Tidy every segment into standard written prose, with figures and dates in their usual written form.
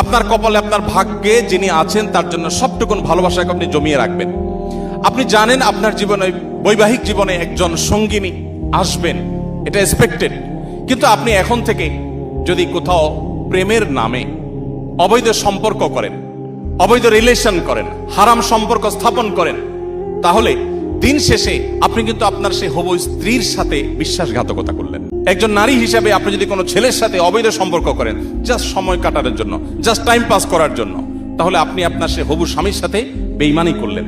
আপনার কপালে আপনার ভাগ্যে যিনি আছেন তার জন্য সবটুকুন ভালোবাসাকে আপনি জমিয়ে রাখবেন। আপনি জানেন আপনার জীবনে, বৈবাহিক জীবনে একজন সঙ্গিনী আসবেন, এটা এক্সপেক্টেড। কিন্তু আপনি এখন থেকে যদি কোথাও প্রেমের নামে অবৈধ সম্পর্ক করেন, অবৈধ রিলেশন করেন, হারাম সম্পর্ক স্থাপন করেন, তাহলে দিন শেষে আপনি কিন্তু আপনার সেই হবু স্ত্রীর সাথে বিশ্বাসঘাতকতা করলেন। একজন নারী হিসেবে আপনি যদি কোনো ছেলের সাথে অবৈধ সম্পর্ক করেন জাস্ট সময় কাটানোর জন্য, জাস্ট টাইম পাস করার জন্য, তাহলে আপনি আপনার সেই হবু স্বামীর সাথে বেঈমানি করলেন,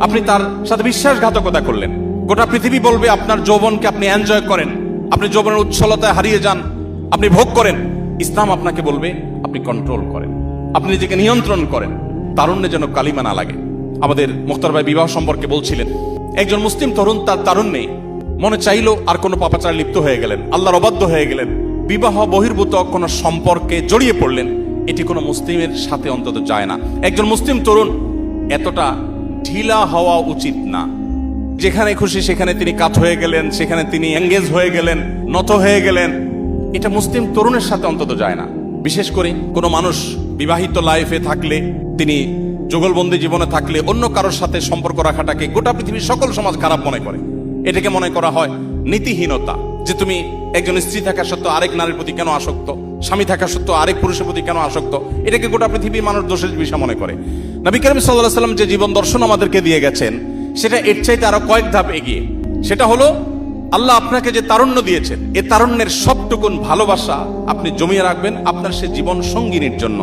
আপনি তার সাথে বিশ্বাসঘাতকতা করলেন। গোটা পৃথিবী বলবে আপনার যৌবনকে আপনি এনজয় করেন, আপনি যৌবনের উচ্ছলতায় হারিয়ে যান, আপনি ভোগ করেন। ইসলাম আপনাকে বলবে আপনি কন্ট্রোল করেন, আপনি নিজেকে নিয়ন্ত্রণ করেন, তারুণ্যে যেন কালিমা না লাগে। আমাদের মুখতার ভাই বিবাহ সম্পর্কে বলছিলেন, একজন মুসলিম তরুণ তার তারুণ্যে মনে চাইলো আর কোনো পাপাচারে লিপ্ত হয়ে গেলেন, আল্লাহর অবাধ্য হয়ে গেলেন, বিবাহ বহির্ভূত কোনো সম্পর্কে জড়িয়ে পড়লেন। এটি কোনো মুসলিমের সাথে অন্তত যায় না। একজন মুসলিম তরুণ এতটা ঢিলা হওয়া উচিত না। যেখানে খুশি সেখানে তিনি কাত হয়ে গেলেন, সেখানে তিনি এঙ্গেজ হয়ে গেলেন, নত হয়ে গেলেন, এটা মুসলিম তরুণের সাথে অন্তত যায় না। বিশেষ করে কোনো মানুষ বিবাহিত লাইফে থাকলে, তিনি যুগলবন্দি জীবনে থাকলে অন্য কারোর সাথে সম্পর্ক রাখাটাকে গোটা পৃথিবীর সকল সমাজ খারাপ মনে করে। এটাকে মনে করা হয় নীতিহীনতা, যে তুমি একজন স্ত্রী থাকা সত্ত্বেও আরেক নারীর প্রতি কেন আসক্ত, স্বামী থাকা সত্ত্বেও আরেক পুরুষের প্রতি কেন আসক্ত, এটাকে গোটা পৃথিবীর মানুষ দোষের বিষয় মনে করে। নবী করিম সাল্লাল্লাহু আলাইহি ওয়াসাল্লাম যে জীবন দর্শন আমাদেরকে দিয়ে গেছেন সেটা এর চাইতে আরো কয়েক ধাপ এগিয়ে। সেটা হলো আল্লাহ আপনাকে যে তারুণ্য দিয়েছেন, এই তারুণ্যের সবটুকুন ভালোবাসা আপনি জমিয়ে রাখবেন আপনার সে জীবন সঙ্গিনীর জন্য।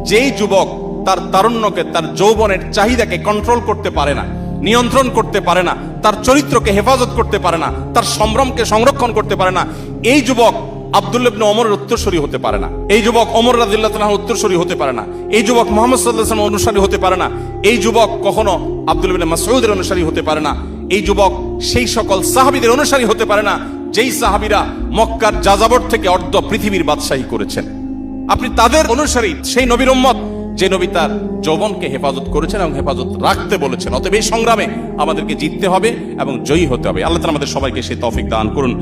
যেই যুবক তার তারুণ্যকে, তার যৌবনের চাহিদাকে কন্ট্রোল করতে পারে না, নিয়ন্ত্রণ করতে পারে না, তার চরিত্রকে হেফাজত করতে পারে না, তার সম্ভ্রমকে সংরক্ষণ করতে পারে না, এই যুবক আব্দুল্লাহ ইবনে ওমরের উত্তরসূরি হতে পারে না, এই যুবক ওমর রাদিয়াল্লাহু তাআলার উত্তরসূরি হতে পারে না, এই যুবক মুহাম্মদ সাল্লাল্লাহু আলাইহি ওয়াসাল্লামের অনুসারী হতে পারে না, এই যুবক কখনো আব্দুল্লাহ ইবনে মাসউদের অনুসারী হতে পারে না, এই যুবক সেই সকল সাহাবীদের অনুসারী হতে পারে না যেই সাহাবীরা মক্কার যাযাবর থেকে অর্ধ পৃথিবীর বাদশাহী করেছেন। আপনি তাদের অনুসারী, সেই নবীর উম্মত যে নবী তার যৌবনকে হেফাজত করেছেন এবং হেফাজত রাখতে বলেছেন। অতএব এই সংগ্রামে আমাদেরকে জিততে হবে এবং জয়ী হতে হবে। আল্লাহ তাআলা আমাদের সবাইকে সেই তৌফিক দান করুন।